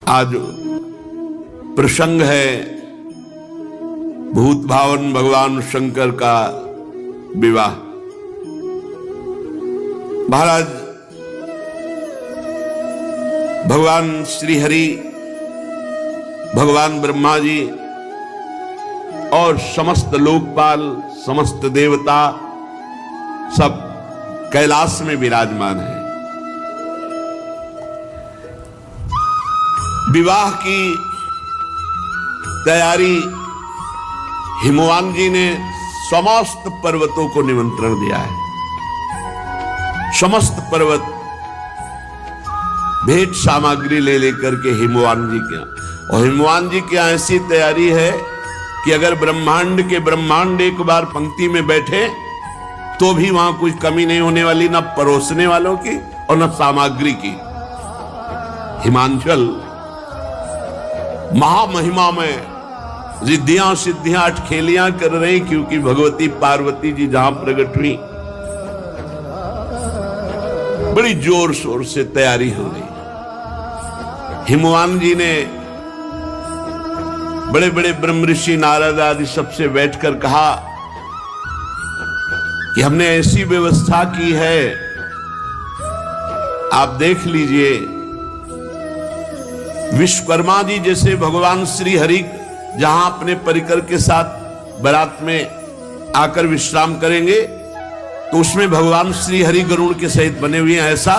आज प्रसंग है भूत भावन भगवान शंकर का विवाह। महाराज भगवान श्री हरि, भगवान ब्रह्मा जी और समस्त लोकपाल, समस्त देवता सब कैलाश में विराजमान है। विवाह की तैयारी हिमवान जी ने समस्त पर्वतों को निमंत्रण दिया है। समस्त पर्वत भेंट सामग्री ले लेकर के हिमवान जी के, और हिमवान जी की ऐसी तैयारी है कि अगर ब्रह्मांड के ब्रह्मांड एक बार पंक्ति में बैठे तो भी वहां कोई कमी नहीं होने वाली, ना परोसने वालों की और न सामग्री की। हिमांचल महामहिमा में रिद्धियां सिद्धियां अटखेलियां कर रही, क्योंकि भगवती पार्वती जी जहां प्रकट हुई बड़ी जोर शोर से तैयारी हो रही। हिमवान जी ने बड़े बड़े ब्रह्म ऋषि नारद आदि सबसे बैठकर कहा कि हमने ऐसी व्यवस्था की है, आप देख लीजिए। विश्वकर्मा जी जैसे भगवान श्री हरि जहां अपने परिकर के साथ बारात में आकर विश्राम करेंगे, तो उसमें भगवान श्री हरि गरुड़ के सहित बने हुए हैं। ऐसा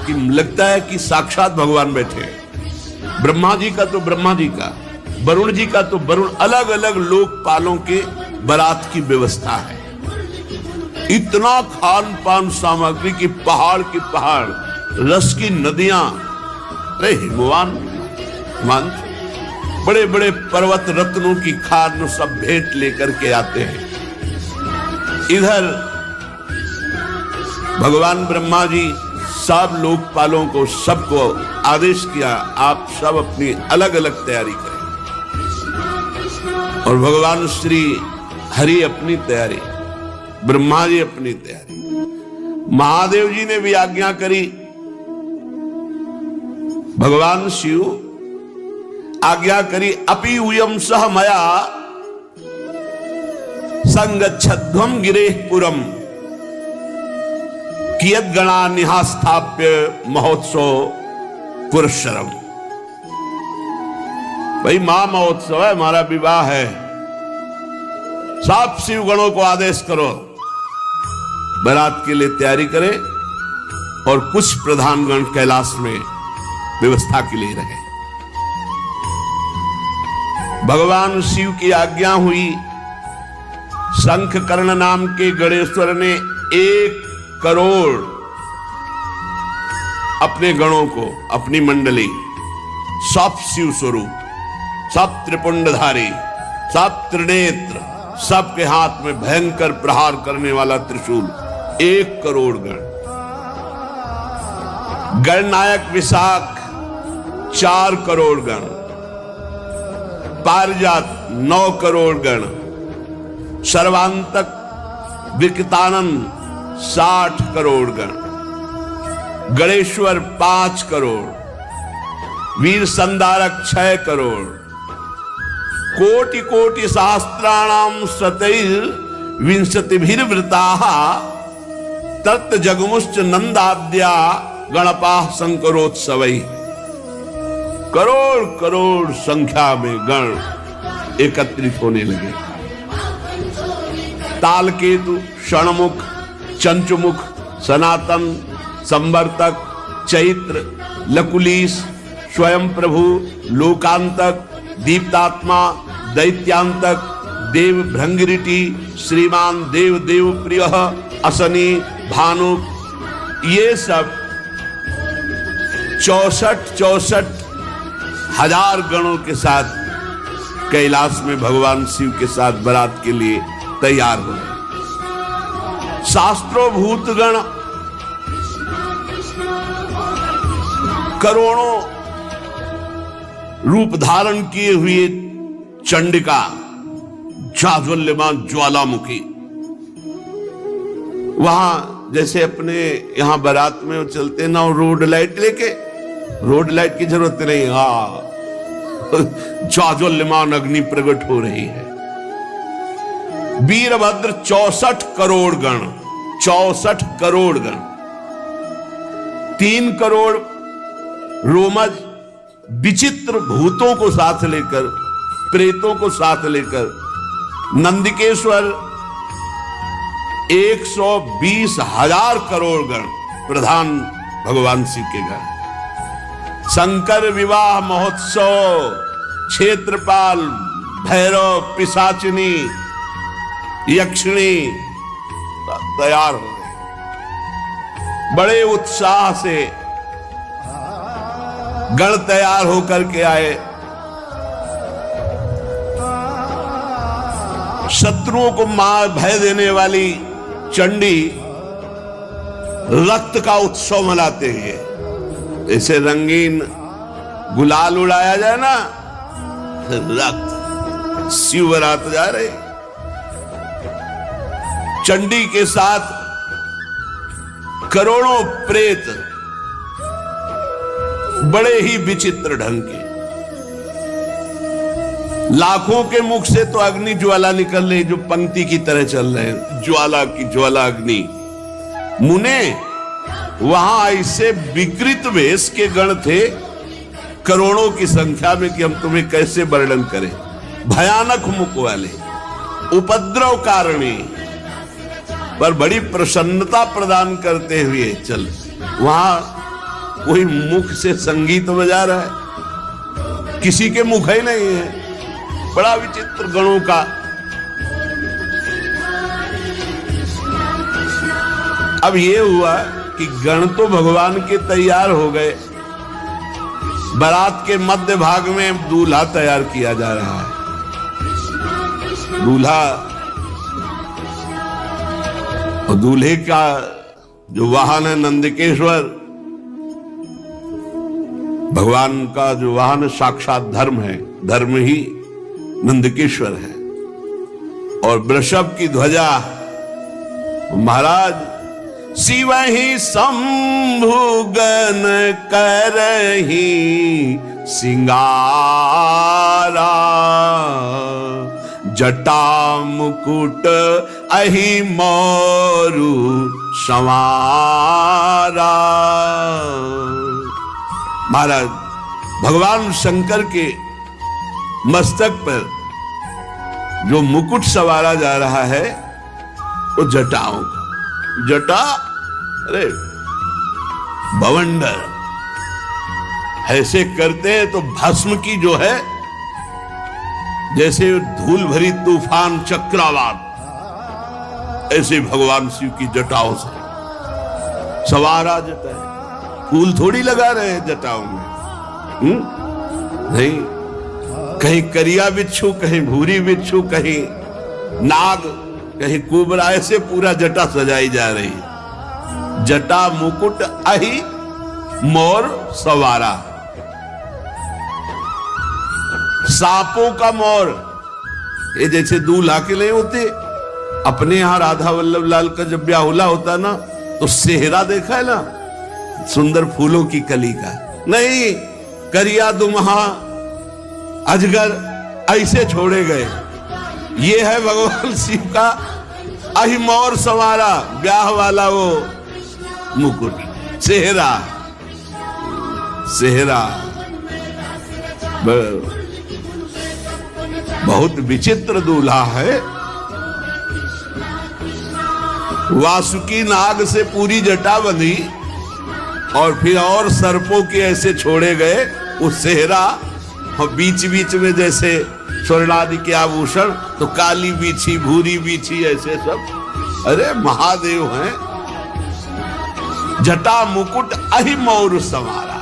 कि लगता है कि साक्षात भगवान बैठे हैं। ब्रह्मा जी का तो ब्रह्मा जी का, वरुण जी का तो वरुण, अलग अलग लोकपालों के बारात की व्यवस्था है। इतना खान पान सामग्री की पहाड़ की पहाड़, रस की नदियां। अरे हिमवान बड़े बड़े पर्वत रत्नों की खान सब भेंट लेकर के आते हैं। इधर भगवान ब्रह्मा जी सब लोकपालों को, सबको आदेश किया, आप सब अपनी अलग अलग तैयारी करें। और भगवान श्री हरि अपनी तैयारी, ब्रह्मा जी अपनी तैयारी, महादेव जी ने भी आज्ञा करी। भगवान शिव आज्ञा करी, अपि उयम सह मया संगच्छध्वम गिरेह पुरम कियद गणा निहास्थाप्य महोत्सव पुरस्सरम। भाई मां महोत्सव है, हमारा विवाह है, सब शिव गणों को आदेश करो बारात के लिए तैयारी करें, और कुछ प्रधान गण कैलाश में व्यवस्था के लिए रहे। भगवान शिव की आज्ञा हुई। शंखकर्ण नाम के गणेश्वर ने 1 करोड़ अपने गणों को, अपनी मंडली, सब शिव स्वरूप, सब त्रिपुंडधारी, सब त्रिनेत्र, सबके हाथ में भयंकर प्रहार करने वाला त्रिशूल, 1 करोड़ गण। गणनायक विशाख 4 करोड़ गण, पारिजात 9 करोड़ गण, सर्वांतक विकतानंद 60 करोड़ गण, गणेश्वर 5 करोड़, वीर संधारक 6 करोड़, कोटि कोटि सहस्त्राणाम शतैर विंशतिभिर्वृताः तत् जगमुश्च नंदाद्या गणपाः शंकरोत्सवैः। करोड़ करोड़ संख्या में गण एकत्रित होने लगे। तालकेतु, षणमुख, चंचुमुख, सनातन, संवर्तक, चैत्र, लकुलीस, स्वयं प्रभु, लोकांतक, दीप्तात्मा, दैत्यांतक, देव भृंगिरिटी, श्रीमान देव देव प्रिय, असनी, भानुक, ये सब 64 हजार गणों के साथ कैलाश में भगवान शिव के साथ बारात के लिए तैयार हो गए। शास्त्रों भूतगण करोड़ों रूप धारण किए हुए चंडिका, जाज्वल्यमान ज्वालामुखी, वहां जैसे अपने यहां बारात में चलते ना रोड लाइट लेके, रोड लाइट की जरूरत नहीं। हाँ, ज्वाज्वल्यमान अग्नि प्रकट हो रही है। वीरभद्र 64 करोड़ गण, 64 करोड़ गण, 3 करोड़ रोमज विचित्र भूतों को साथ लेकर, प्रेतों को साथ लेकर नंदिकेश्वर 120,000 करोड़ गण प्रधान भगवान शिव के गण। शंकर विवाह महोत्सव, क्षेत्रपाल, भैरव, पिशाचिनी, यक्षिणी तैयार हो गए। बड़े उत्साह से गण तैयार होकर के आए। शत्रुओं को मार भय देने वाली चंडी रक्त का उत्सव मनाते हुए, ऐसे रंगीन गुलाल उड़ाया जाए ना, रक्त शिव बरात जा रहे। चंडी के साथ करोड़ों प्रेत बड़े ही विचित्र ढंग के। लाखों के मुख से तो अग्नि ज्वाला निकल रही, जो पंक्ति की तरह चल रहे हैं, ज्वाला की ज्वाला अग्नि। मुने वहां ऐसे विकृत वेश के गण थे करोड़ों की संख्या में कि हम तुम्हें कैसे वर्णन करें। भयानक मुख वाले, उपद्रव कारणी, पर बड़ी प्रसन्नता प्रदान करते हुए चल। वहां कोई मुख से संगीत बजा रहा है, किसी के मुख ही नहीं है। बड़ा विचित्र गणों का। अब ये हुआ कि गण तो भगवान के तैयार हो गए, बारात के मध्य भाग में दूल्हा तैयार किया जा रहा है। दूल्हा और दूल्हे का जो वाहन है नंदिकेश्वर, भगवान का जो वाहन साक्षात धर्म है, धर्म ही नंदिकेश्वर है। और वृषभ की ध्वजा महाराज शिव ही शंभु गण करही सिंगारा, जटा मुकुट अहि मोरु संवारा। महाराज भगवान शंकर के मस्तक पर जो मुकुट सवारा जा रहा है वो जटाओं का। जटा, अरे बवंडर ऐसे करते हैं तो भस्म की जो है, जैसे धूल भरी तूफान चक्रवात, ऐसे भगवान शिव की जटाओं से सवारा जटा है। फूल थोड़ी लगा रहे हैं जटाओं में, नहीं। कहीं करिया बिच्छू, कहीं भूरी बिच्छू, कहीं नाग, कहीं कुबरा, ऐसे पूरा जटा सजाई जा रही है। जटा मुकुट अहि मोर सवारा। सांपों का मोर, ये जैसे दूल्हा के लिए होते, अपने यहां राधा वल्लभ लाल का जब ब्याहुला होता ना, तो सेहरा देखा है ना, सुंदर फूलों की कली का। नहीं, करिया दुमहा अजगर ऐसे छोड़े गए। ये है भगवान शिव का अहि मोर सवारा, ब्याह वाला वो मुकुट, सेहरा। सेहरा बहुत विचित्र दूल्हा है। वासुकी नाग से पूरी जटा बंधी और फिर और सर्पों के ऐसे छोड़े गए वो सेहरा, और बीच बीच में जैसे स्वर्णादि के आभूषण, तो काली बीछी, भूरी बीछी, ऐसे सब। अरे महादेव हैं। जटा मुकुट अहि मोर संवारा,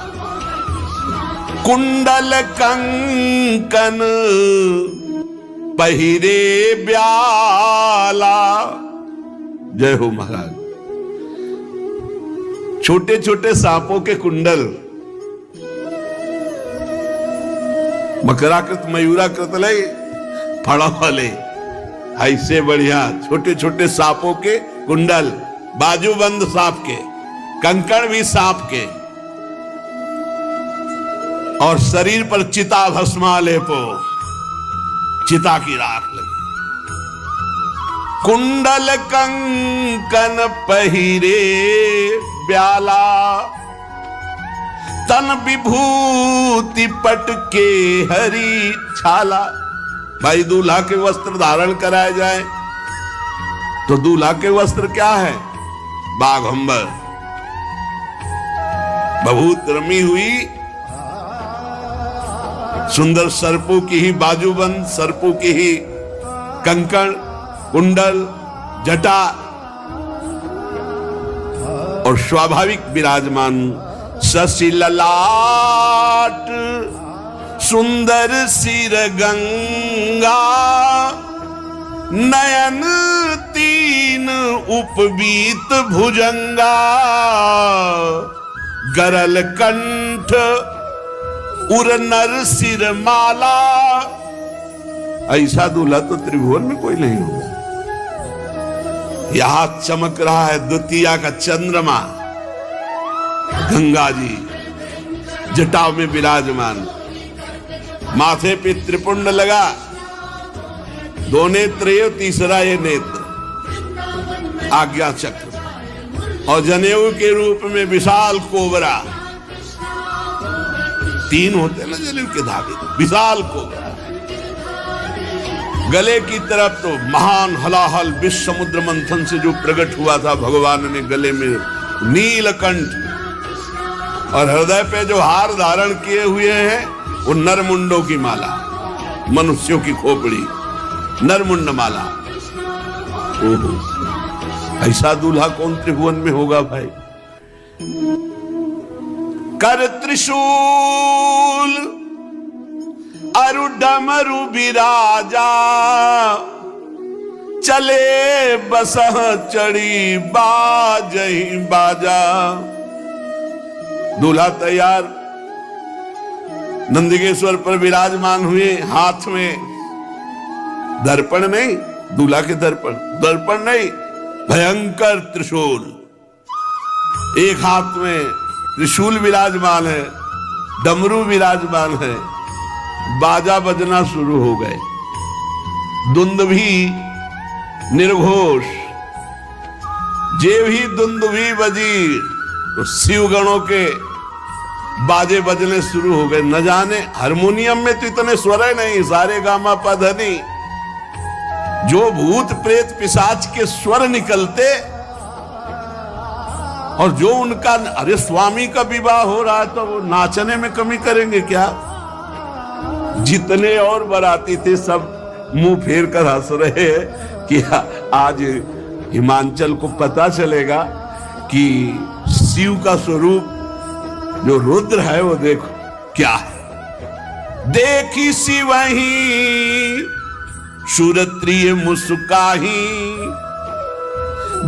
कुंडल कंकन पहिरे ब्याला। जय हो महाराज। छोटे छोटे सांपों के कुंडल, मकराकृत मयूराकृत ले फड़ा वाले, ऐसे बढ़िया छोटे छोटे सांपों के कुंडल, बाजूबंद सांप के, कंकड़ भी सांप के, और शरीर पर चिता भस्मा लेपो, चिता की राख लगी। कुंडल कंकन पहिरे ब्याला, तन विभूति पट के हरी छाला। भाई दूल्हा के वस्त्र धारण कराए जाए तो दूल्हा के वस्त्र क्या है? बाघंबर, बहुत रमी हुई सुंदर सर्पों की ही बाजूबंद, सर्पों की ही कंकण, कुंडल, जटा और स्वाभाविक विराजमान शशि ललाट, सुंदर सिर गंगा, नयन तीन उपवीत भुजंगा, गरल कंठ उर नर सिर माला। ऐसा दूल्हा तो त्रिभुवन में कोई नहीं होगा। यहां चमक रहा है द्वितीया का चंद्रमा, गंगा जी जटाओं में विराजमान, माथे पे त्रिपुंड लगा, दो नेत्र ये, तीसरा ये नेत्र आज्ञा चक्र, और जनेऊ के रूप में विशाल कोबरा। तीन होते हैं ना जनेऊ के धागे, विशाल कोबरा। गले की तरफ तो महान हलाहल विश्व समुद्र मंथन से जो प्रकट हुआ था भगवान ने गले में नीलकंठ, और हृदय पे जो हार धारण किए हुए हैं वो नरमुंडों की माला, मनुष्यों की खोपड़ी, नरमुंड माला। ओहो, ऐसा दूल्हा कौन त्रिभुवन में होगा भाई? कर त्रिशूल अरु डमरु बिराजा, चले बसह चढ़ी बाजही बाजा। दूल्हा तैयार नंदिकेश्वर पर विराजमान हुए, हाथ में दर्पण नहीं, दूल्हा के दर्पण, दर्पण नहीं, भयंकर त्रिशूल, एक हाथ में त्रिशूल विराजमान है, डमरू विराजमान है, बाजा बजना शुरू हो गए, दुंदुभी निर्घोष, जे भी दुंदुभी बजी तो शिव गणों के बाजे बजने शुरू हो गए। न जाने हारमोनियम में तो इतने स्वर है नहीं, सारे गामा पधनी, जो भूत प्रेत पिशाच के स्वर निकलते, और जो उनका, अरे स्वामी का विवाह हो रहा है तो वो नाचने में कमी करेंगे क्या? जितने और बाराती थे सब मुंह फेर कर हंस रहे हैं कि आज हिमांचल को पता चलेगा कि शिव का स्वरूप जो रुद्र है वो देखो क्या है। देखी शिवही सुरत्रिय मुस्काही,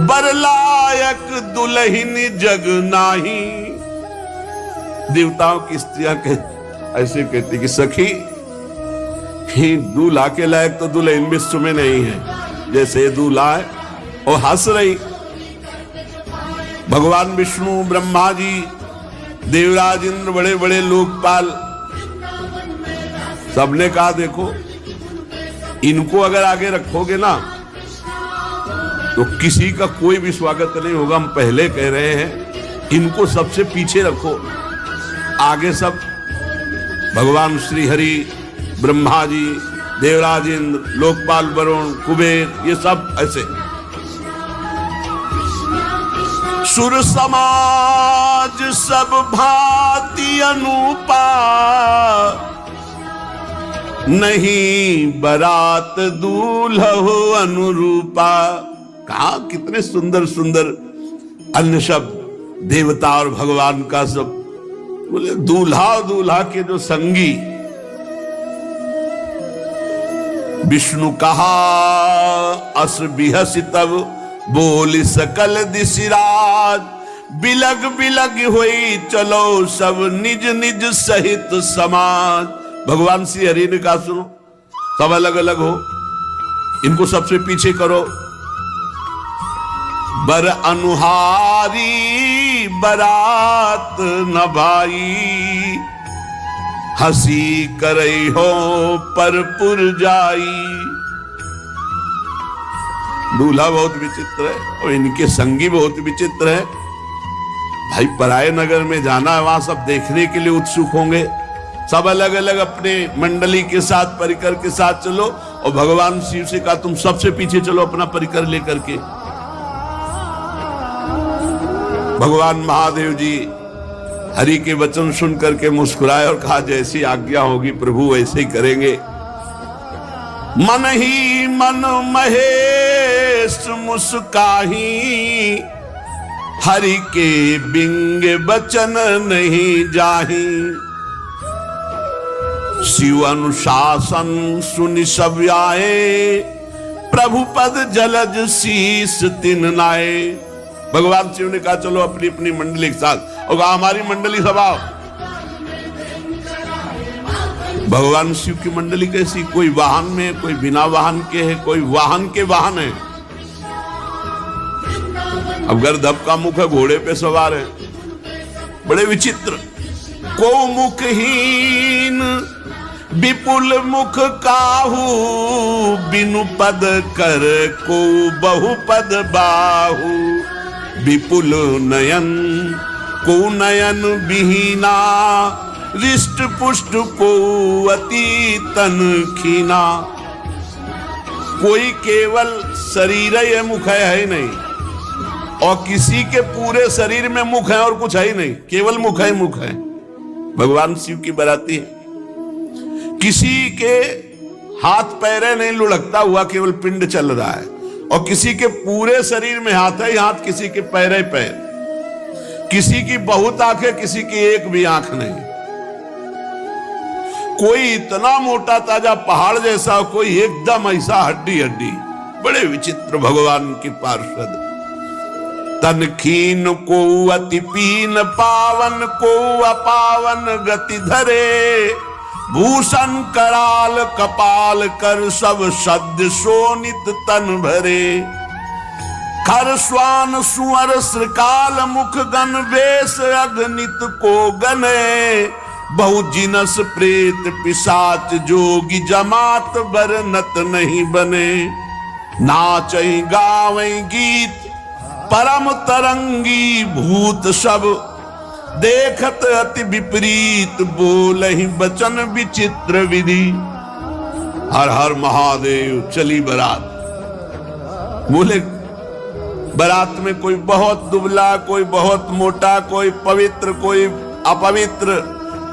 बरलायक दुल्हिन जग नाही। देवताओं की स्त्रियां ऐसे कहती कि सखी, दूल्हा के लायक तो दुल्हन विश्व में नहीं है, जैसे दूल्हा है। और हंस रही। भगवान विष्णु, ब्रह्मा जी, देवराज इंद्र, बड़े बड़े लोकपाल, सबने कहा देखो इनको अगर आगे रखोगे ना तो किसी का कोई भी स्वागत नहीं होगा। हम पहले कह रहे हैं इनको सबसे पीछे रखो, आगे सब भगवान श्री हरि, ब्रह्मा जी, देवराज इंद्र, लोकपाल वरुण, कुबेर, ये सब ऐसे। सुर समाज सब भांति अनूपा, नहीं बरात दूल्हो अनुरूपा। कहा कितने सुंदर सुंदर अन्य शब्द देवता और भगवान का सब। बोले दूल्हा और दूल्हा के जो संगी, विष्णु कहा अस बिहसी तब बोली सकल दिशिराज, बिलग बिलग हुई चलो सब निज निज सहित समाज। भगवान श्री हरि ने कहा सुनो, सब अलग अलग हो, इनको सबसे पीछे करो। बर अनुहारी बरात न भाई, हंसी करई हो परपुर जाई। दूल्हा बहुत विचित्र है और इनके संगी बहुत विचित्र है। भाई पराये नगर में जाना है, वहां सब देखने के लिए उत्सुक होंगे, सब अलग अलग अपने मंडली के साथ परिकर के साथ चलो, और भगवान शिव से कहा तुम सबसे पीछे चलो अपना परिकर लेकर के। भगवान महादेव जी हरि के वचन सुन करके मुस्कुराए और कहा जैसी आज्ञा होगी प्रभु वैसे ही करेंगे। मन ही मन महेश मुस्काही, हरि के बिंग बचन नहीं जाही। शिव अनुशासन सुनि सब आए, प्रभु पद जलज शीस तिन नाए। भगवान शिव ने कहा चलो अपनी अपनी मंडली के साथ, और कहा हमारी मंडली सब आओ। भगवान शिव की मंडली कैसी, कोई वाहन में, कोई बिना वाहन के है, कोई वाहन के वाहन है। अब गर्दभ का मुख है, घोड़े पे सवार है, बड़े विचित्र। को मुखहीन विपुल मुख काहू, बिनु पद कर को बहुपद बाहू। विपुल नयन को नयन विहीना, रिष्ट पुष्ट को अति तन खीना। कोई केवल शरीर है, मुख है ही नहीं, और किसी के पूरे शरीर में मुख है और कुछ है ही नहीं, केवल मुख है मुख है। भगवान शिव की बराती है, किसी के हाथ पैरे नहीं लुढ़कता हुआ, केवल पिंड चल रहा है, और किसी के पूरे शरीर में हाथ है हाथ, किसी के पैरे पैर, किसी की बहुत आंखें, किसी की एक भी आंख नहीं। कोई इतना मोटा ताजा पहाड़ जैसा, कोई एकदम ऐसा हड्डी हड्डी। बड़े विचित्र भगवान की पार्षद। तन खीन को अति पीन, पावन को अपावन गति धरे। भूषण कराल कपाल कर, सब सद्य शोणित तन भरे। खर स्वान सुअर श्रृकाल मुख गण, वेश अगणित को गने। बहु जिनस प्रेत पिशाच जोगी, जमात बरनत नहीं बने। नाचई गावई गीत परम तरंगी, भूत सब देखत अति विपरीत। बोलहि बचन विचित्र विधि, हर हर महादेव चली बारात। बोले बारात में कोई बहुत दुबला, कोई बहुत मोटा, कोई पवित्र, कोई अपवित्र,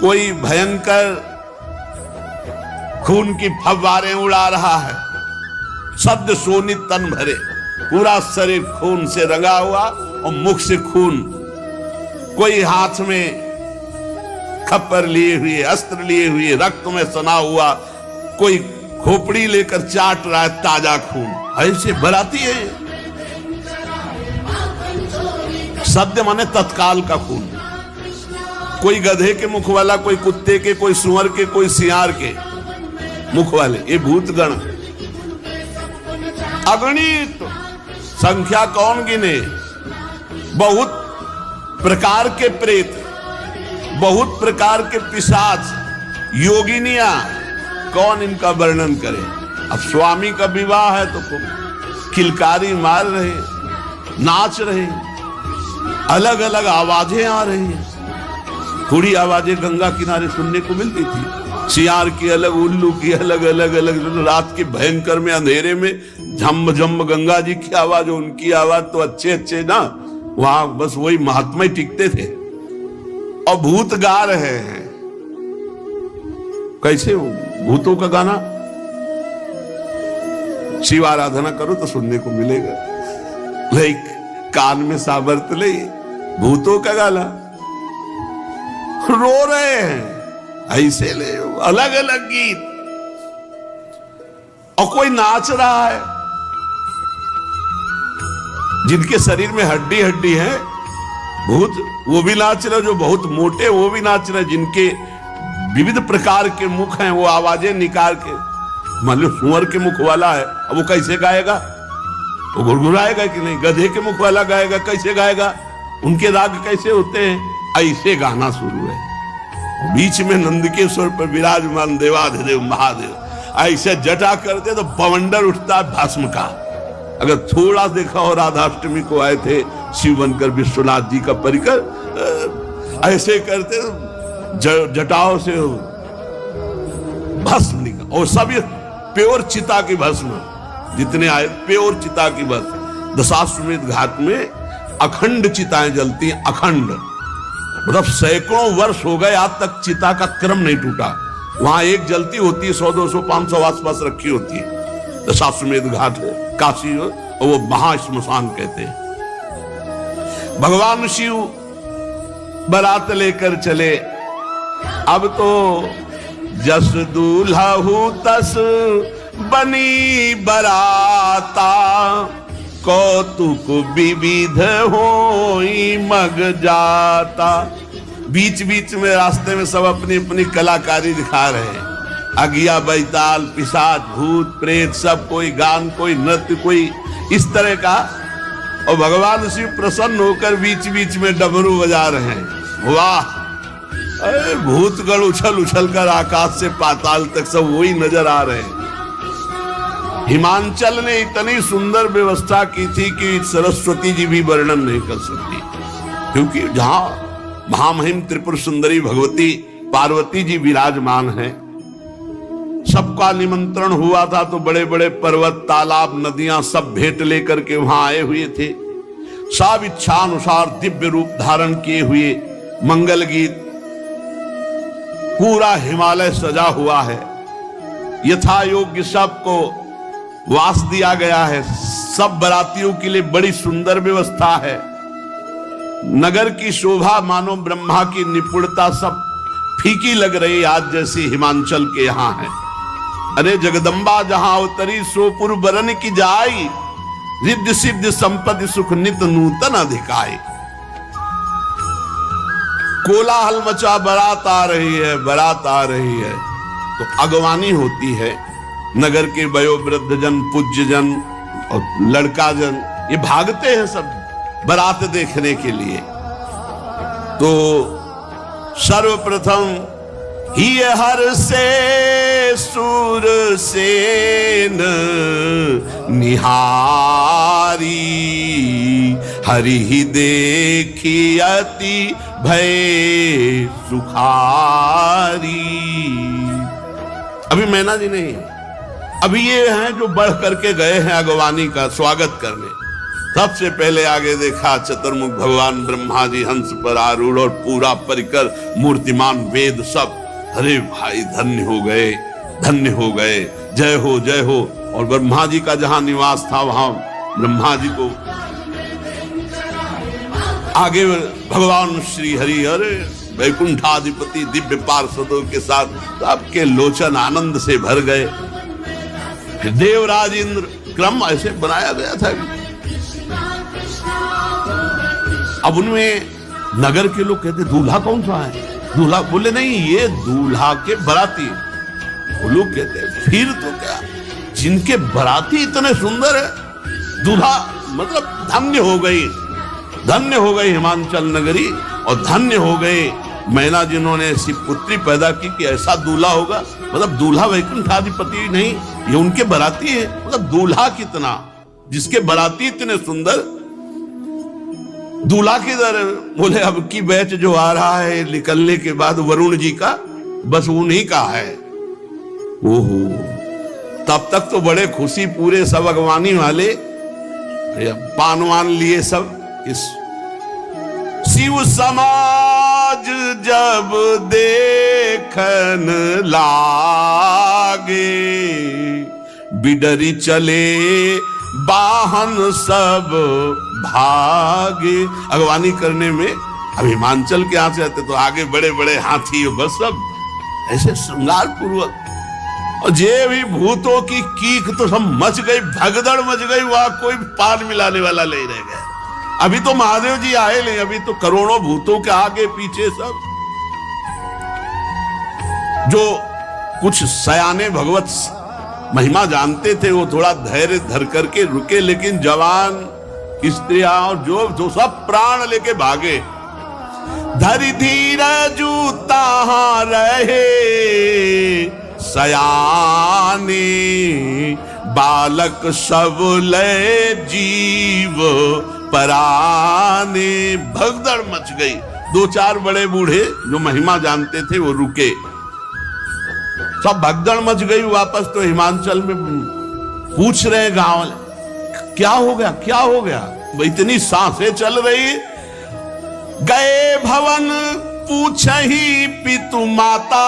कोई भयंकर खून की फव्वारें उड़ा रहा है। सद्य शोणित तन भरे, पूरा शरीर खून से रंगा हुआ और मुख से खून। कोई हाथ में खप्पर लिए हुए, अस्त्र लिए हुए, रक्त में सना हुआ, कोई खोपड़ी लेकर चाट रहा है ताजा खून। ऐसे बराती है। सद्य माने तत्काल का खून। कोई गधे के मुख वाला, कोई कुत्ते के, कोई सुअर के, कोई सियार के मुख वाले, ये भूतगण अगणित, संख्या कौन गिने। बहुत प्रकार के प्रेत, बहुत प्रकार के पिशाच, योगिनियां, कौन इनका वर्णन करे। अब स्वामी का विवाह है तो किलकारी मार रहे, नाच रहे, अलग अलग आवाजें आ रही हैं। थोड़ी आवाजें गंगा किनारे सुनने को मिलती थी, सियार की अलग, उल्लू की अलग, अलग अलग। रात के भयंकर में अंधेरे में झम झम गंगा जी की आवाज, उनकी आवाज तो अच्छे अच्छे ना, वहां बस वही महात्मा ही टिकते थे। और भूत गा रहे हैं। कैसे भूतों का गाना? शिव आराधना करो तो सुनने को मिलेगा। लाइक कान में साबर्त ले, भूतों का गाना रो रहे हैं ऐसे ले, अलग अलग गीत। और कोई नाच रहा है, जिनके शरीर में हड्डी हड्डी है भूत, वो भी नाच रहे, जो बहुत मोटे वो भी नाच रहे, जिनके विविध प्रकार के मुख हैं, वो आवाजें निकाल के। मान लो सुअर के मुख वाला है, अब वो कैसे गाएगा? वो गुड़गुड़ाएगा कि नहीं? गधे के मुख वाला गाएगा, कैसे गाएगा? उनके राग कैसे होते हैं? ऐसे गाना शुरू है। बीच में नंदकेश्वर पर विराजमान देवाधिदेव महादेव ऐसे जटा करते तो बवंडर उठता भस्म का। अगर थोड़ा देखा हो, राधाष्टमी को आए थे शिव बनकर विश्वनाथ जी का परिकर ऐसे करते जटाओं से भस्म निकल, और सब ये प्योर चिता की भस्म, जितने आए प्योर चिता की भस्म। दशाश्वमेध घाट में अखंड चिताएं जलती हैं, अखंड, मतलब सैकड़ों वर्ष हो गए आज तक चिता का क्रम नहीं टूटा। वहां एक जलती होती है, 100, 200, 500 आसपास रखी होती है। दशाश्वमेध घाट है काशी, और वो महाश्मशान कहते हैं। भगवान शिव बारात लेकर चले। अब तो जस दूल्हा हूं तस बनी बराता, कौतुक विविध होई मग जाता। बीच बीच में रास्ते में सब अपनी अपनी कलाकारी दिखा रहे हैं। अगिया, बैताल, पिशाच, भूत, प्रेत, सब, कोई गान, कोई नृत्य, कोई इस तरह का। और भगवान शिव प्रसन्न होकर बीच बीच में डमरू बजा रहे हैं। वाह, अरे भूतगण उछल उछल कर आकाश से पाताल तक सब वही नजर आ रहे हैं। हिमांचल ने इतनी सुंदर व्यवस्था की थी कि सरस्वती जी भी वर्णन नहीं कर सकती, क्योंकि जहां महामहिम त्रिपुर सुंदरी भगवती पार्वती जी विराजमान हैं, सबका निमंत्रण हुआ था, तो बड़े बड़े पर्वत, तालाब, नदियां सब भेंट लेकर के वहां आए हुए थे। सब इच्छानुसार दिव्य रूप धारण किए हुए, मंगल गीत, पूरा हिमालय सजा हुआ है। यथा योग्य सबको वास दिया गया है। सब बरातियों के लिए बड़ी सुंदर व्यवस्था है। नगर की शोभा मानो ब्रह्मा की निपुणता सब फीकी लग रही आज जैसी हिमांचल के यहां है। अरे जगदम्बा जहां उतरी सो पुरबरन की जाई, रिद्धि सिद्धि संपत्ति सुख नित नूतन अधिकाई। कोलाहल मचा, बारात आ रही है, बारात आ रही है, तो अगवानी होती है। नगर के वयोवृद्ध जन, पूज्य जन और लड़का जन ये भागते हैं सब बारात देखने के लिए। तो सर्वप्रथम ही हर से सूर सेन निहारी, हरि ही देखी अति भय सुखारी। अभी मैना जी नहीं, अभी ये हैं जो बढ़ करके गए हैं अगवानी का स्वागत करने। सबसे पहले आगे देखा चतुर्मुख भगवान ब्रह्मा जी हंस पर आरूढ़ और पूरा परिकर मूर्तिमान वेद सब। अरे भाई धन्य हो गए, धन्य हो गए, जय हो जय हो। और ब्रह्मा जी का जहां निवास था वहां ब्रह्मा जी को आगे भगवान श्री हरि, अरे वैकुंठाधिपति दिव्य पार्षदों के साथ सबके लोचन आनंद से भर गए। फिर देवराज इंद्र, क्रम ऐसे बनाया गया था। अब उनमें नगर के लोग कहते दूल्हा कौन सा है? दूल्हा बोले नहीं, ये दूल्हा के बराती। वो लोग कहते हैं फिर तो क्या, जिनके बराती इतने सुंदर है, दूल्हा मतलब धन्य हो गई, धन्य हो गई हिमांचल नगरी, और धन्य हो गए मैना जिन्होंने ऐसी पुत्री पैदा की कि ऐसा दूल्हा होगा। मतलब दूल्हा वैकुंठाधिपति नहीं, ये उनके बराती है। मतलब दूल्हा कितना, जिसके बराती इतने सुंदर, दूल्हा किधर? बोले अब की बैच जो आ रहा है निकलने के बाद वरुण जी का, बस उन्हीं का है। ओहो, तब तक तो बड़े खुशी, पूरे सब अगवानी वाले पानवान लिए सब। इस शिव समाज जब देखन लागे, बिडरी चले वाहन सब भागे। अगवानी करने में अब हिमांचल के यहां से आते तो आगे बड़े बड़े हाथी, बस सब ऐसे श्रृंगार पूर्वक। और जे भी भूतों की कीक तो सब मच गई, भगदड़ मच गई, वहां कोई पान मिलाने वाला नहीं रह गया। अभी तो महादेव जी आए नहीं, अभी तो करोड़ों भूतों के आगे पीछे सब। जो कुछ सयाने भगवत महिमा जानते थे वो थोड़ा धैर्य धर करके रुके, लेकिन जवान, स्त्रियां और जो सब प्राण लेके भागे। धरि धीरजु ताहां रहे सयाने, बालक सब लय जीव पराने। भगदड़ मच गई। दो चार बड़े बूढ़े जो महिमा जानते थे वो रुके, सब भगदड़ मच गई। वापस तो हिमांचल में पूछ रहे गांव, क्या हो गया, क्या हो गया? इतनी सांसें चल रही। गए भवन पूछहि पितु माता,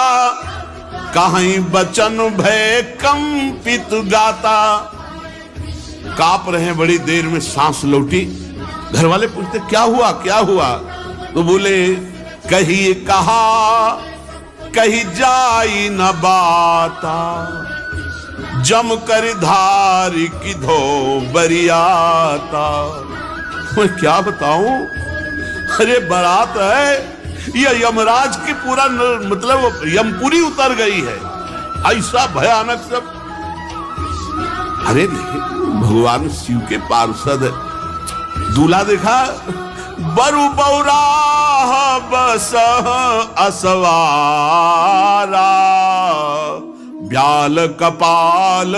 कहीं बचन भय कंपित गाता। कांप रहे हैं, बड़ी देर में सांस लौटी। घर वाले पूछते क्या हुआ, क्या हुआ? तो बोले कहीं कहा कहीं जाई न बाता, जम कर धारी की धो बरियाता। मैं क्या बताऊं, अरे बारात है, ये यमराज की पूरा मतलब यमपुरी उतर गई है, ऐसा भयानक सब। अरे नहीं, भगवान शिव के पार्षद दूल्हा देखा, बरु बौरा बस असवारा, ब्याल कपाल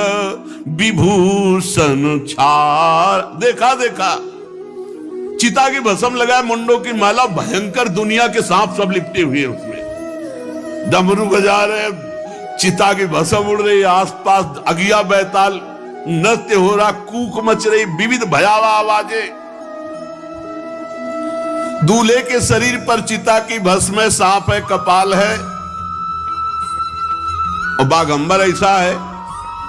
विभूषण छार। देखा देखा, चिता की भस्म लगाए, मुंडों की माला, भयंकर दुनिया के सांप सब लिपटे हुए उसमें। डमरू बजा रहे, चिता की भस्म उड़ रही, आसपास अगिया बैताल नृत्य हो रहा, कूक मच रही, विविध भयावह आवाजें। दूल्हे के शरीर पर चिता की भस्म है, सांप है, कपाल है, और बाघंबर ऐसा है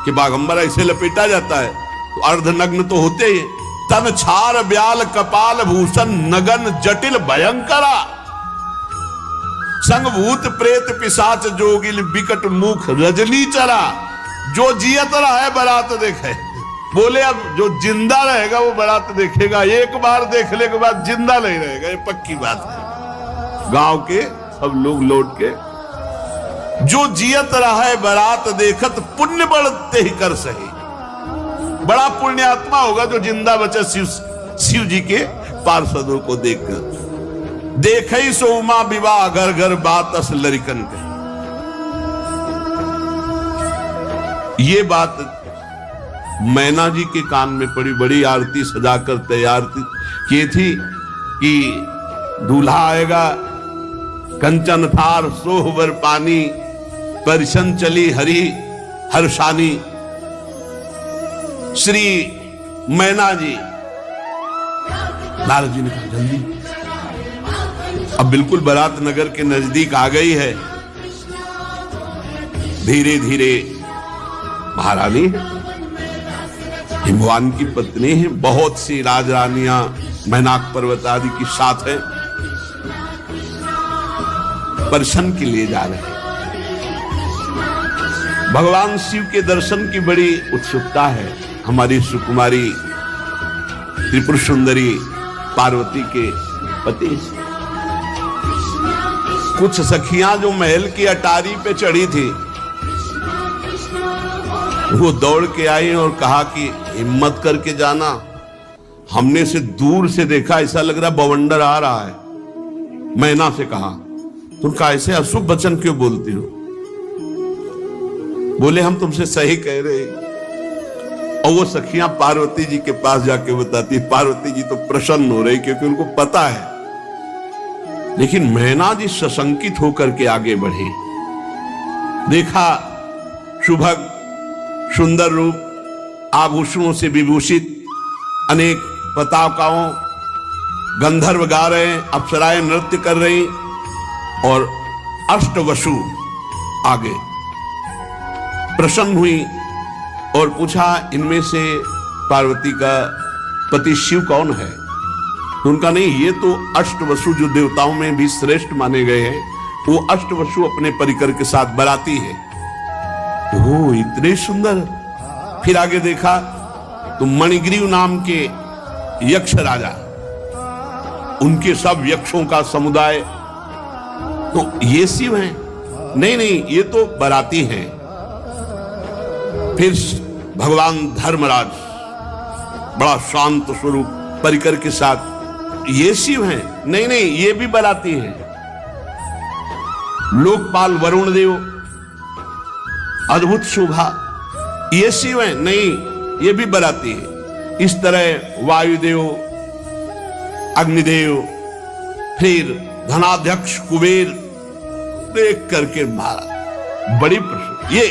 कि बाघंबर ऐसे लपेटा जाता है तो अर्धनग्न तो होते ही। तन छार ब्याल कपाल भूषण नगन जटिल भयंकरा, संग भूत प्रेत पिशाच जोगिल विकट मुख रजनी चरा। जो जियत रहा है बारात देखे। बोले अब जो जिंदा रहेगा वो बारात देखेगा, एक बार देखने के बाद जिंदा नहीं रहेगा, ये पक्की बात है। गांव के सब लोग लौट के, जो जियत रहा है बारात देखत, पुण्य बढ़ते ही कर सही। बड़ा पुण्यात्मा होगा जो जिंदा बचे शिव जी के पार्षदों को देखकर। देखे सो उमा विवाह घर घर बात अस लरिकन के। ये बात मैना जी के कान में पड़ी, बड़ी आरती सजाकर तैयार की थी कि दूल्हा आएगा, कंचन थार सोहबर पानी, परिशन चली हरि हर्षानी। श्री मैना जी, नारद जी ने कहा जल्दी, अब बिल्कुल बारात नगर के नजदीक आ गई है। धीरे धीरे महारानी है, हिमवान की पत्नी है, बहुत सी राजरानियां मैनाक पर्वत आदि की साथ है, दर्शन के लिए जा रहे हैं। भगवान शिव के दर्शन की बड़ी उत्सुकता है हमारी सुकुमारी त्रिपुर सुंदरी पार्वती के पति। कुछ सखियां जो महल की अटारी पे चढ़ी थी, वो दौड़ के आई और कहा कि हिम्मत करके जाना, हमने से दूर से देखा, ऐसा लग रहा बवंडर आ रहा है। मैना से कहा, तुम का ऐसे अशुभ वचन क्यों बोलती हो? बोले हम तुमसे सही कह रहे। और वो सखियां पार्वती जी के पास जाके बताती, पार्वती जी तो प्रसन्न हो रही क्योंकि उनको पता है। लेकिन मैना जी सशंकित होकर के आगे बढ़ी, देखा सुभग सुंदर रूप, आभूषणों से विभूषित, अनेक पताकाओं, गंधर्व गा रहे हैं, अप्सराएं नृत्य कर रही, और अष्टवसु आगे। प्रसन्न हुई और पूछा इनमें से पार्वती का पति शिव कौन है? तो उनका नहीं, ये तो अष्टवसु जो देवताओं में भी श्रेष्ठ माने गए हैं, वो अष्टवसु अपने परिकर के साथ बराती है। ओ इतने सुंदर। फिर आगे देखा तो मणिग्रीव नाम के यक्ष राजा, उनके सब यक्षों का समुदाय, तो ये शिव हैं? नहीं नहीं, ये तो बराती हैं। फिर भगवान धर्मराज बड़ा शांत स्वरूप परिकर के साथ, ये शिव हैं? नहीं नहीं, ये भी बराती हैं। लोकपाल वरुण देव, अद्भुत शोभा। ये शिव है? नहीं, ये भी बराती है। इस तरह वायुदेव, अग्निदेव, फिर धनाध्यक्ष कुबेर, देख करके मारा, बड़ी प्रसन्न। ये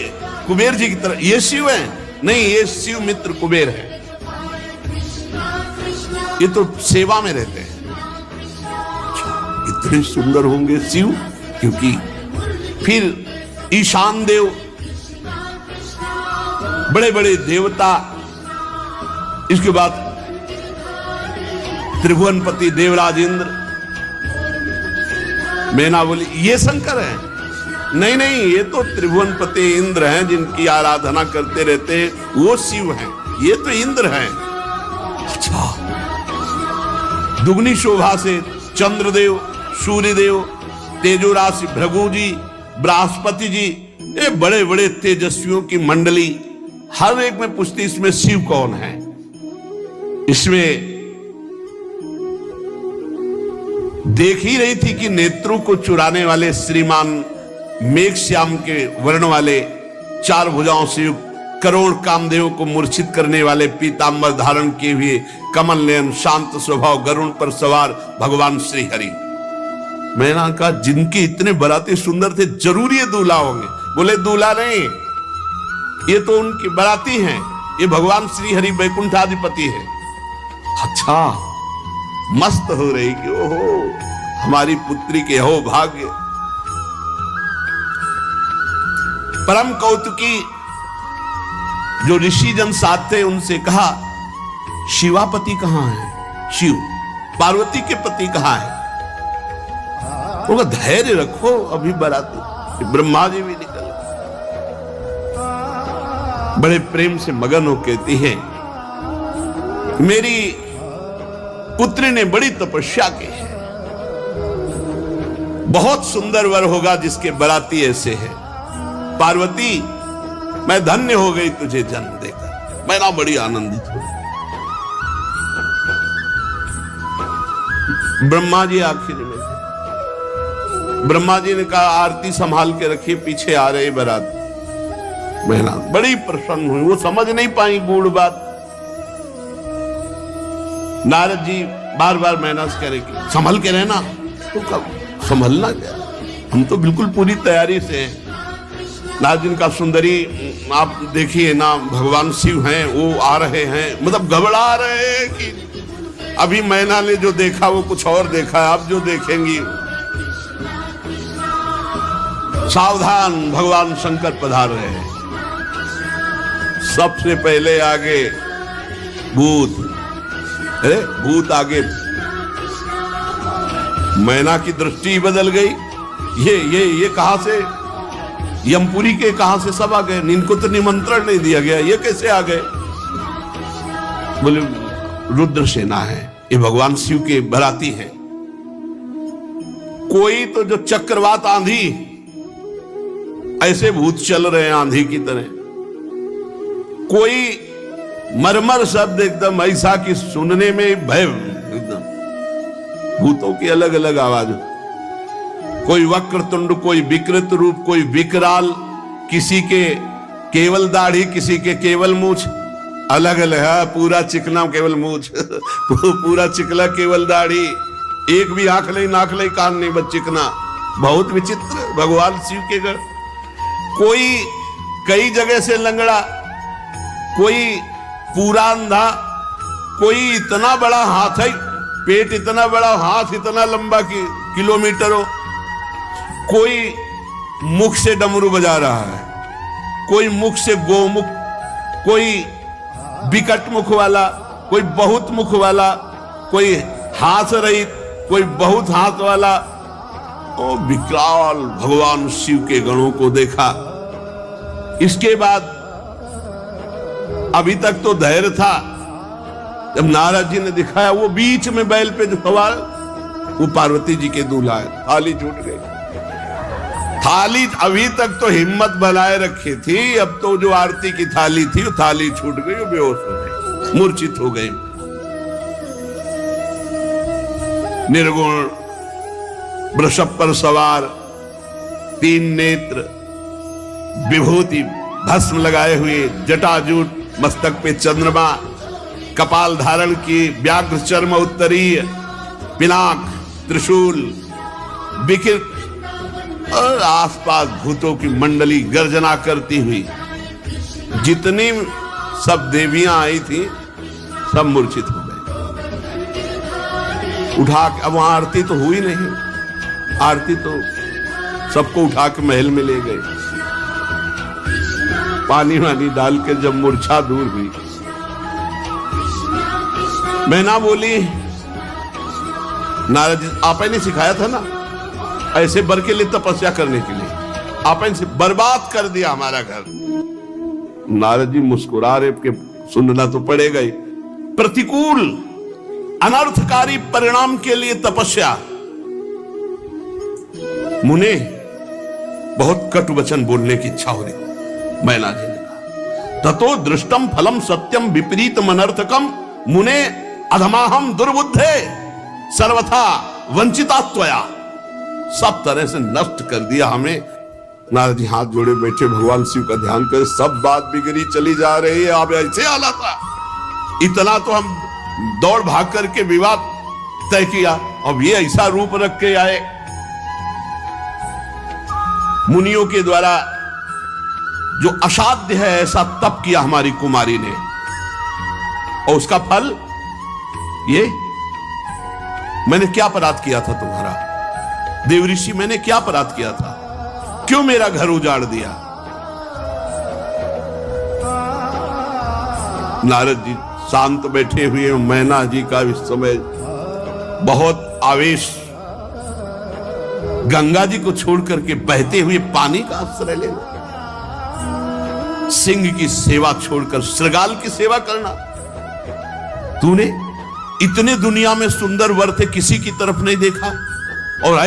कुबेर जी की तरह ये शिव है? नहीं, ये शिव मित्र कुबेर है। ये तो सेवा में रहते हैं। इतने सुंदर होंगे शिव, क्योंकि फिर ईशान देव, बड़े बड़े देवता। इसके बाद त्रिभुवनपति देवराज इंद्र। मैना बोली ये शंकर है? नहीं नहीं, ये तो त्रिभुवनपति इंद्र हैं, जिनकी आराधना करते रहते हैं, वो शिव हैं। ये तो इंद्र हैं। अच्छा, दुगनी शोभा से चंद्रदेव, सूर्यदेव, तेजो राशि भृगु जी, बृहस्पति जी, ये बड़े बड़े तेजस्वियों की मंडली। हर एक में पूछती इसमें शिव कौन है। इसमें देख ही रही थी कि नेत्रों को चुराने वाले श्रीमान मेघश्याम के वर्ण वाले, चार भुजाओं से युक्त, करोड़ कामदेवों को मूर्छित करने वाले, पीतांबर धारण किए हुए, कमल नयन, शांत स्वभाव, गरुड़ पर सवार भगवान श्री हरि। मैंने कहा जिनके इतने बराती सुंदर थे, जरूर ये दूल्हा होंगे। बोले दूल्हा नहीं, ये तो उनकी बराती हैं। ये भगवान श्री हरि वैकुंठाधिपति है। अच्छा, मस्त हो रही कि ओहो हमारी पुत्री के हो भाग्य। परम कौतुकी जो ऋषि जन साथ थे, उनसे कहा शिवापति कहां है? शिव। पार्वती के पति कहां है? वो धैर्य रखो, अभी बराती। ब्रह्मा जी भी निकल बड़े प्रेम से मगन हो कहती है मेरी पुत्री ने बड़ी तपस्या की है, बहुत सुंदर वर होगा जिसके बराती ऐसे है। पार्वती, मैं धन्य हो गई तुझे जन्म देकर। मैं ना बड़ी आनंदित हूं। ब्रह्मा जी आखिर में थे। ब्रह्मा जी ने कहा आरती संभाल के रखिए, पीछे आ रहे बारात। मैना बड़ी प्रसन्न हुई, वो समझ नहीं पाई गूढ़ बात। नारद जी बार बार मैना से कह रहे कि संभल के रहना। तो कब संभलना क्या, हम तो बिल्कुल पूरी तैयारी से हैं। नारद जी का सुंदरी आप देखिए ना, भगवान शिव हैं, वो आ रहे हैं, मतलब घबरा रहे हैं कि अभी मैना ने जो देखा वो कुछ और देखा है, आप जो देखेंगी। सावधान, भगवान शंकर पधार रहे हैं। सबसे पहले आगे भूत, अरे भूत आगे। मैना की दृष्टि बदल गई। ये कहां से, यमपुरी के कहां से सब आ गए? इनको तो निमंत्रण नहीं दिया गया, ये कैसे आ गए? बोले रुद्र सेना है, ये भगवान शिव के बराती है। कोई तो जो चक्रवात आंधी, ऐसे भूत चल रहे हैं आंधी की तरह। कोई मरमर शब्द एकदम ऐसा कि सुनने में भय, एकदम भूतों की अलग अलग आवाज। कोई वक्रतुंड, कोई विकृत रूप, कोई विकराल, किसी के केवल दाढ़ी, किसी के केवल मूछ, अलग अलग है। पूरा चिकना केवल मूछ पूरा चिकला केवल दाढ़ी, एक भी आंख नहीं, नाक नहीं, कान नहीं, बस चिकना। बहुत विचित्र भगवान शिव के घर। कोई कई जगह से लंगड़ा, कोई पूरा अंधा, कोई इतना बड़ा हाथ है, पेट इतना बड़ा, हाथ इतना लंबा कि किलोमीटरों। कोई मुख से डमरू बजा रहा है, कोई मुख से गोमुख, कोई विकट मुख वाला, कोई बहुत मुख वाला, कोई हाथ रहित, कोई बहुत हाथ वाला। ओ विकराल भगवान शिव के गणों को देखा। इसके बाद अभी तक तो धैर्य था, जब नारद जी ने दिखाया वो बीच में बैल पे जो सवार, वो पार्वती जी के दूल्हा है। थाली छूट गई। थाली अभी तक तो हिम्मत बनाए रखी थी, अब तो जो आरती की थाली थी वो थाली छूट गई, वो बेहोश हो गई, मूर्छित हो गई। निर्गुण वृषभ पर सवार तीन नेत्र, विभूति भस्म लगाए हुए, जटाजूट, मस्तक पे चंद्रमा, कपाल धारण की, व्याघ्र चर्म उत्तरीय, पिनाक, त्रिशूल, विकृत और आसपास भूतों की मंडली गर्जना करती हुई, जितनी सब देवियां आई थी सब मूर्छित हो गए। उठा के, अब वहां आरती तो हुई नहीं, आरती तो सबको उठा के महल में ले गए। पानी वानी डाल के जब मूर्छा दूर हुई, मैना बोली, नारद जी आप ही ने सिखाया था ना ऐसे बर के लिए तपस्या करने के लिए, आप इनसे बर्बाद कर दिया हमारा घर। नारद जी मुस्कुरा रहे कि सुनना तो पड़ेगा ही। प्रतिकूल अनर्थकारी परिणाम के लिए तपस्या। मुने बहुत कटु वचन बोलने की इच्छा हो रही। मैना जी ने कहा, ततो दृष्टम फलम सत्यम विपरीतम अनर्थकम मुने अधमाहम दुर्बुद्धे सर्वथा वंचिता त्वया। सब तरह से नष्ट कर दिया हमें। नारद जी हाथ जोड़े बैठे भगवान शिव का ध्यान कर, सब बात बिगड़ी चली जा रही है, अब ऐसे हालत था। इतना तो हम दौड़ भाग करके विवाद तय किया, अब ये ऐसा रूप रख के आए। मुनियों के द्वारा जो असाध्य है ऐसा तप किया हमारी कुमारी ने, और उसका फल ये, मैंने क्या अपराध किया था तुम्हारा देवऋषि, मैंने क्या अपराध किया था, क्यों मेरा घर उजाड़ दिया। नारद जी शांत बैठे हुए, मैना जी का इस समय बहुत आवेश। गंगा जी को छोड़ करके बहते हुए पानी का आश्रय लेना, सिंह की सेवा छोड़कर श्रृगाल की सेवा करना। तूने इतने दुनिया में सुंदर वर थे, किसी की तरफ नहीं देखा, और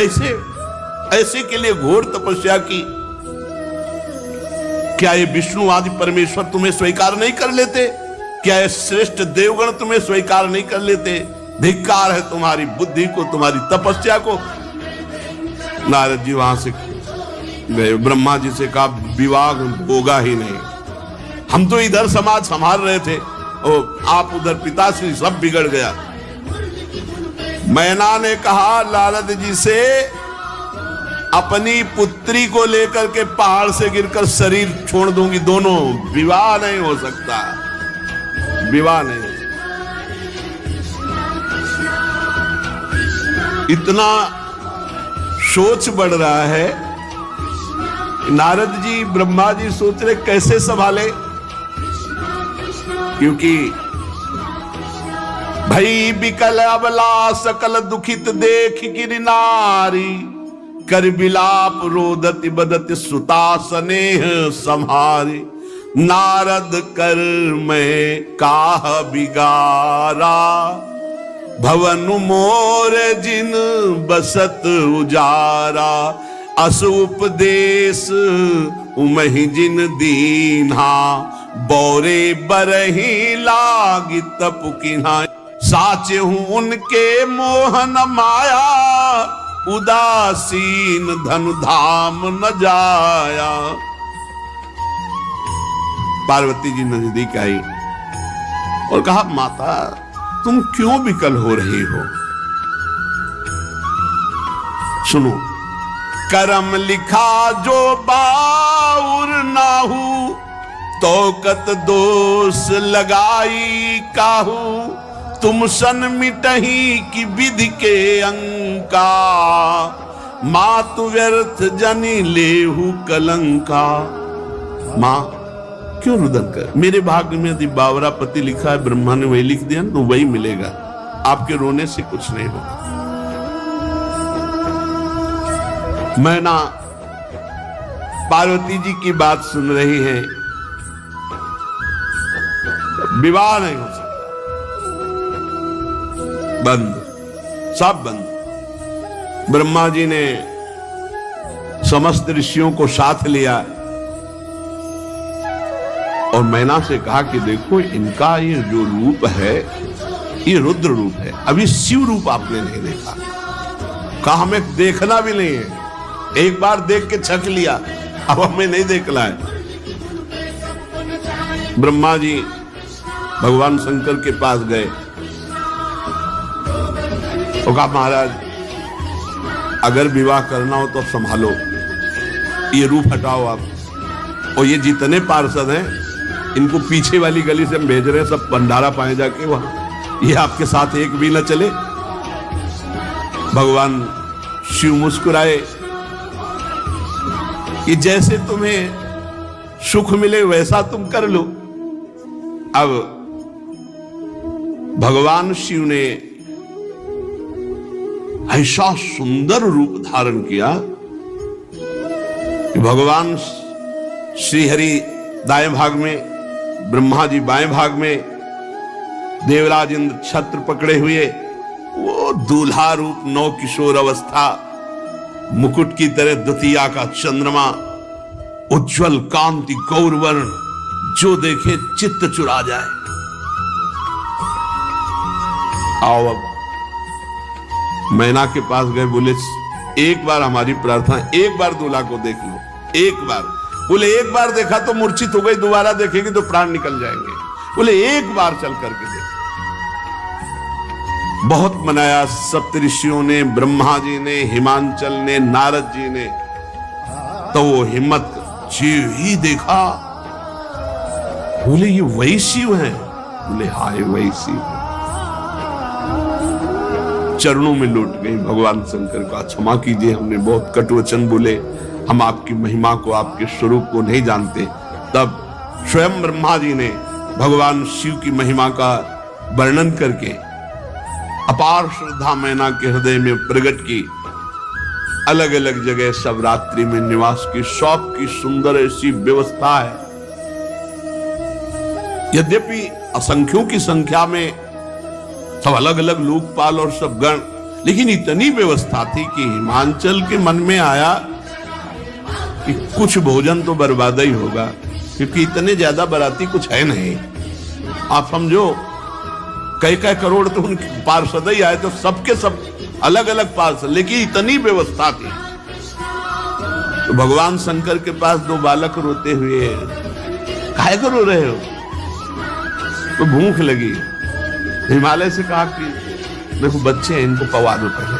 ऐसे के लिए घोर तपस्या की। क्या ये विष्णु आदि परमेश्वर तुम्हें स्वीकार नहीं कर लेते? क्या ये श्रेष्ठ देवगण तुम्हें स्वीकार नहीं कर लेते? धिक्कार है तुम्हारी बुद्धि को, तुम्हारी तपस्या को। नारद जी वहां से गए, ब्रह्मा जी से कहा विवाह होगा ही नहीं, हम तो इधर समाज संभाल रहे थे और आप उधर पिताश्री, सब बिगड़ गया। मैना ने कहा नारद जी से, अपनी पुत्री को लेकर के पहाड़ से गिरकर शरीर छोड़ दूंगी, दोनों, विवाह नहीं हो सकता, विवाह नहीं हो सकता। इतना सोच बढ़ रहा है। नारद जी, ब्रह्मा जी सोच रहे कैसे संभाले, क्योंकि भई बिकल अबला सकल दुखित देख गिर नारी, कर बिलाप रोदति बदति सुता स्नेह संहारी। नारद कर मैं काह बिगारा, भवन मोर जिन बसत उजारा। अस उपदेश उमहि जिन दीन्हा, बौरे बरही लागी तप किन्हा। साचे हूं उनके मोहन माया, उदासीन धन धाम न जाया। पार्वती जी नजदीक आई और कहा, माता तुम क्यों विकल हो रही हो? सुनो, करम लिखा जो बाउर नाहू, तोकत दोष लगाई काहू। तुम सन मिटही की विधि के अंका, मातु व्यर्थ जनी लेहू कलंका। मां क्यों रुदन कर, मेरे भाग्य में यदि बावरा पति लिखा है, ब्रह्मा ने वही लिख दिया तो वही मिलेगा, आपके रोने से कुछ नहीं होगा। मैना पार्वती जी की बात सुन रही है, विवाह नहीं हो सकता, बंद, सब बंद। ब्रह्मा जी ने समस्त ऋषियों को साथ लिया और मैना से कहा कि देखो, इनका ये जो रूप है ये रुद्र रूप है, अभी शिव रूप आपने नहीं देखा। कहा हमें देखना भी नहीं है, एक बार देख के छक लिया, अब हमें नहीं देखना है। ब्रह्मा जी भगवान शंकर के पास गए और कहा महाराज अगर विवाह करना हो तो संभालो, ये रूप हटाओ आप, और ये जितने पार्षद हैं इनको पीछे वाली गली से हम भेज रहे हैं, सब भंडारा पाए जाके वहां, ये आपके साथ एक भी न चले। भगवान शिव मुस्कुराए कि जैसे तुम्हें सुख मिले वैसा तुम कर लो। अब भगवान शिव ने ऐसा सुंदर रूप धारण किया कि भगवान श्रीहरि दाएं भाग में, ब्रह्मा जी बाएं भाग में, देवराज इंद्र छत्र पकड़े हुए, वो दूल्हा रूप नौ किशोर अवस्था, मुकुट की तरह द्वितीया का चंद्रमा, उज्जवल कांति गौरवर्ण, जो देखे चित्त चुरा जाए। आओ अब मैना के पास गए, बोले एक बार हमारी प्रार्थना, एक बार दूल्हा को देख लो, एक बार। बोले एक बार देखा तो मूर्छित हो गई, दोबारा देखेंगे तो प्राण निकल जाएंगे। बोले एक बार चल करके देख। बहुत मनाया सप्तऋषियों ने, ब्रह्मा जी ने, हिमांचल ने, नारद जी ने, तो वो हिम्मत शिव ही देखा। बोले ये वही शिव है? बोले हाय वही शिव है। चरणों में लौट गई भगवान शंकर का, क्षमा कीजिए हमने बहुत कटुवचन बोले, हम आपकी महिमा को, आपके स्वरूप को नहीं जानते। तब स्वयं ब्रह्मा जी ने भगवान शिव की महिमा का वर्णन करके अपार श्रद्धा मैना के हृदय में प्रकट की। अलग अलग जगह सब रात्रि में निवास की, सबकी सुंदर ऐसी व्यवस्था है। यद्यपि असंख्यों की संख्या में सब अलग अलग लोकपाल और सब गण, लेकिन इतनी व्यवस्था थी कि हिमांचल के मन में आया कि कुछ भोजन तो बर्बाद ही होगा, क्योंकि इतने ज्यादा बाराती कुछ है नहीं। आप समझो कई करोड़ तो उनके पार्षद ही आए, तो सबके सब अलग अलग पार्षद, लेकिन इतनी व्यवस्था थी। तो भगवान शंकर के पास दो बालक रोते हुए, काहे को रो रहे हो? तो भूख लगी। हिमालय से कहा कि देखो बच्चे हैं, इनको पवा दो पहले।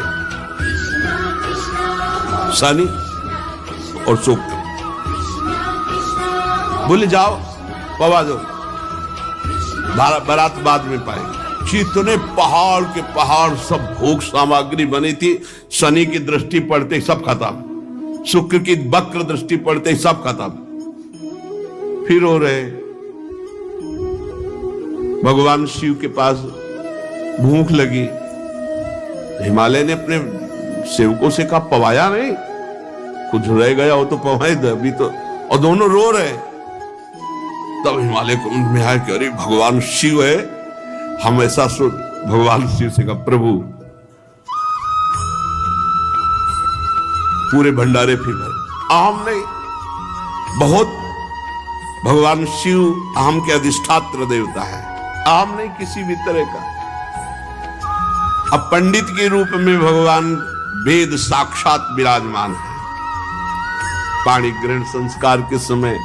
शनि और शुक्र बोले जाओ पवा दो, बारात बाद में पाएंगे। जितने पहाड़ के पहाड़ सब भोग सामग्री बनी थी, शनि की दृष्टि पड़ते सब खत्म, शुक्र की वक्र दृष्टि पड़ते सब खत्म। फिर हो रहे भगवान शिव के पास भूख लगी, हिमालय ने अपने सेवकों से कहा पवाया नहीं, कुछ रह गया हो तो पवाए दे अभी तो, और दोनों रो रहे। तब हिमालय को में आया कि अरे भगवान शिव है, हम ऐसा सुन। भगवान शिव से कहा प्रभु पूरे भंडारे फिर आम नहीं, बहुत भगवान शिव आम के अधिष्ठात्र देवता है, आम नहीं किसी भी तरह का। अब पंडित के रूप में भगवान वेद साक्षात विराजमान है। पाणी ग्रहण संस्कार के समय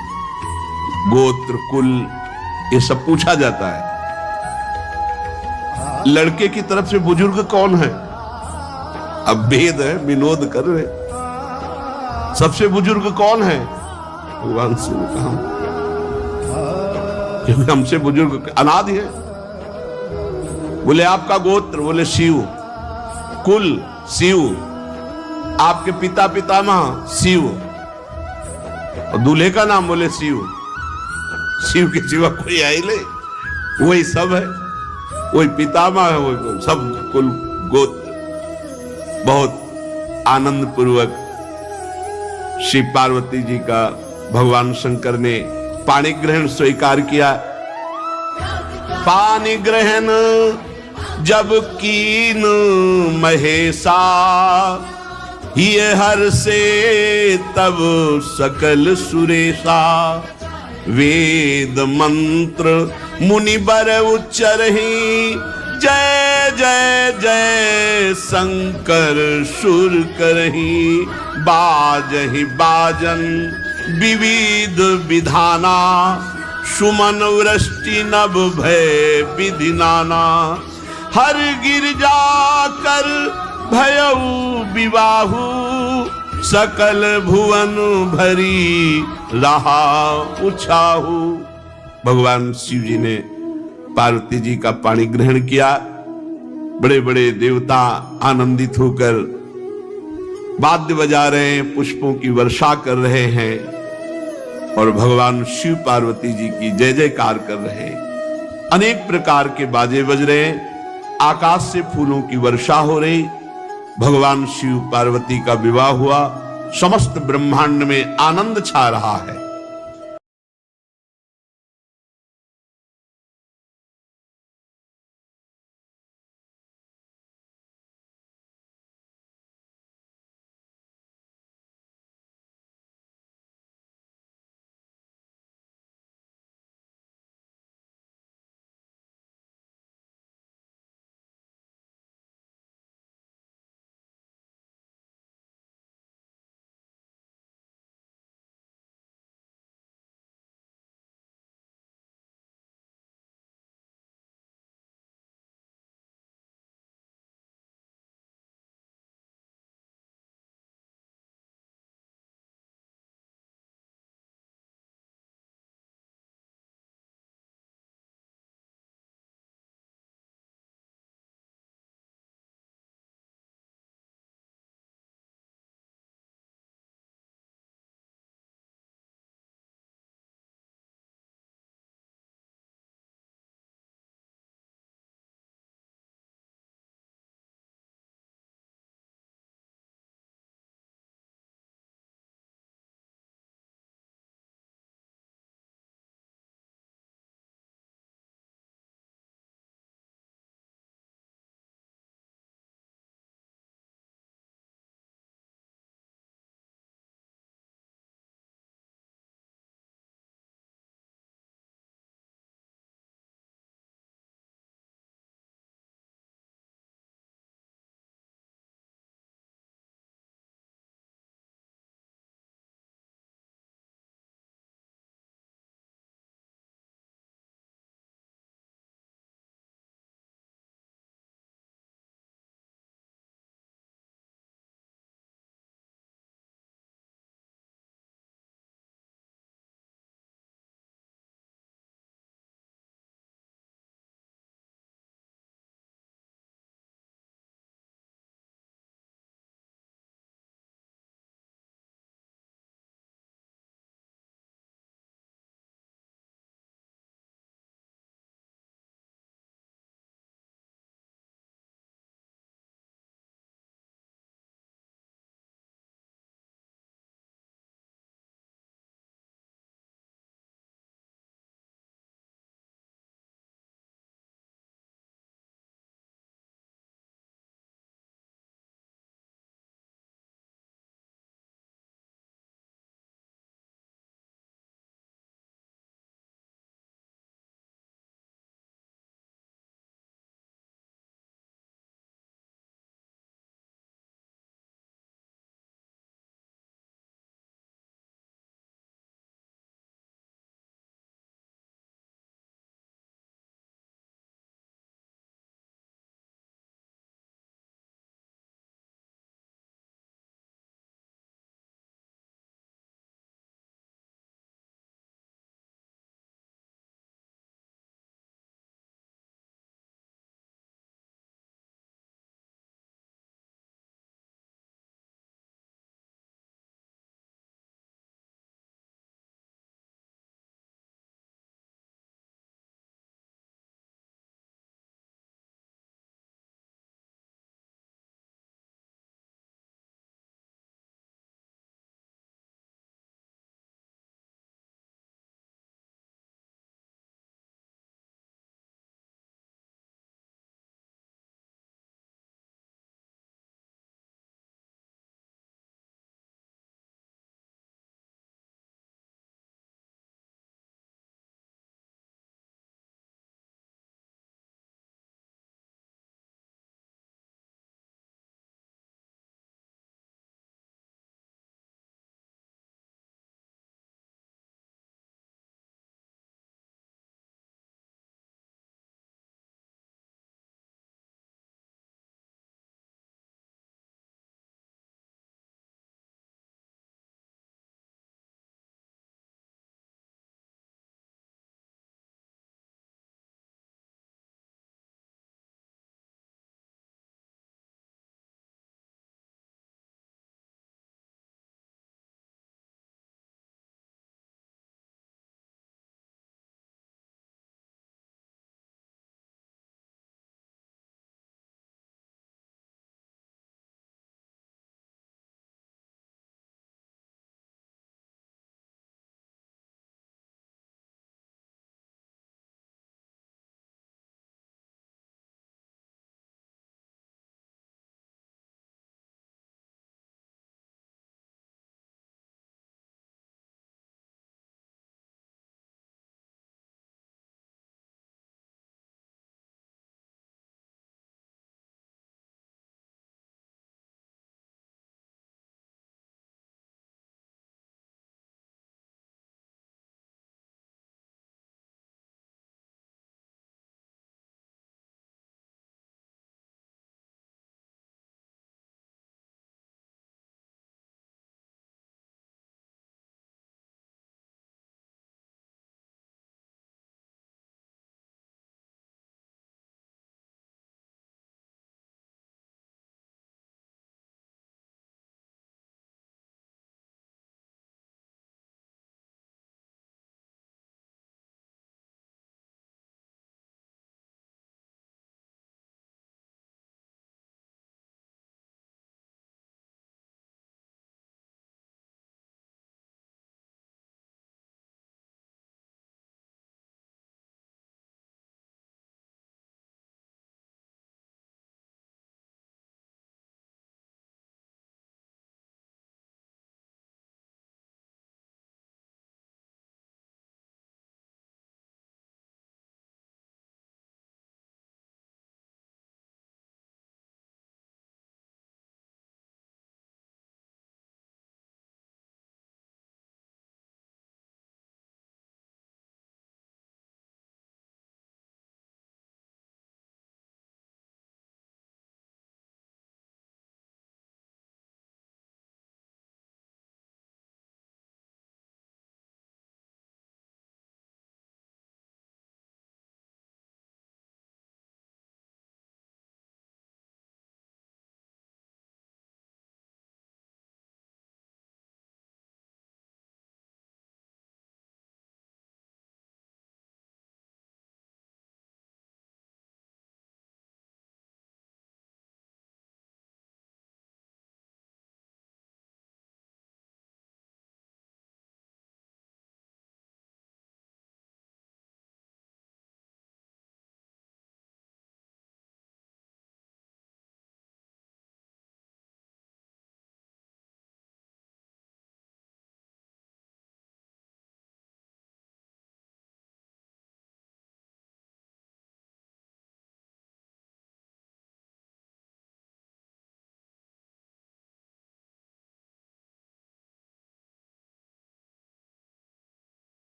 गोत्र कुल ये सब पूछा जाता है। लड़के की तरफ से बुजुर्ग कौन है? अब वेद है, विनोद कर रहे, सबसे बुजुर्ग कौन है? भगवान शिव ने कहा क्योंकि हमसे बुजुर्ग अनादि है। बोले आपका गोत्र? बोले शिव। कुल शिव। आपके पिता पितामह शिव। और दूल्हे का नाम? बोले शिव। शिव के सिवा कोई आई ले, वही सब है, वही पितामह है, वही सब कुल गोत्र। बहुत आनंद पूर्वक शिव पार्वती जी का भगवान शंकर ने पाणी ग्रहण स्वीकार किया। पानी ग्रहण जब कीन महेशा, ये हर से तब सकल सुरेशा। वेद मंत्र मुनि बर उच्चरहि, जय जय जय शंकर सुर करहि। बाजहि बाजन विविध विधाना, सुमन वृष्टि नभ भय विधि नाना। हर गिरजा कर भयउ विवाहु, सकल भुवन भरी रहा उछाहु। भगवान शिव जी ने पार्वती जी का पानी ग्रहण किया। बड़े बड़े देवता आनंदित होकर वाद्य बजा रहे हैं, पुष्पों की वर्षा कर रहे हैं और भगवान शिव पार्वती जी की जय जयकार कर रहे हैं। अनेक प्रकार के बाजे बज रहे हैं, आकाश से फूलों की वर्षा हो रही। भगवान शिव पार्वती का विवाह हुआ, समस्त ब्रह्मांड में आनंद छा रहा है।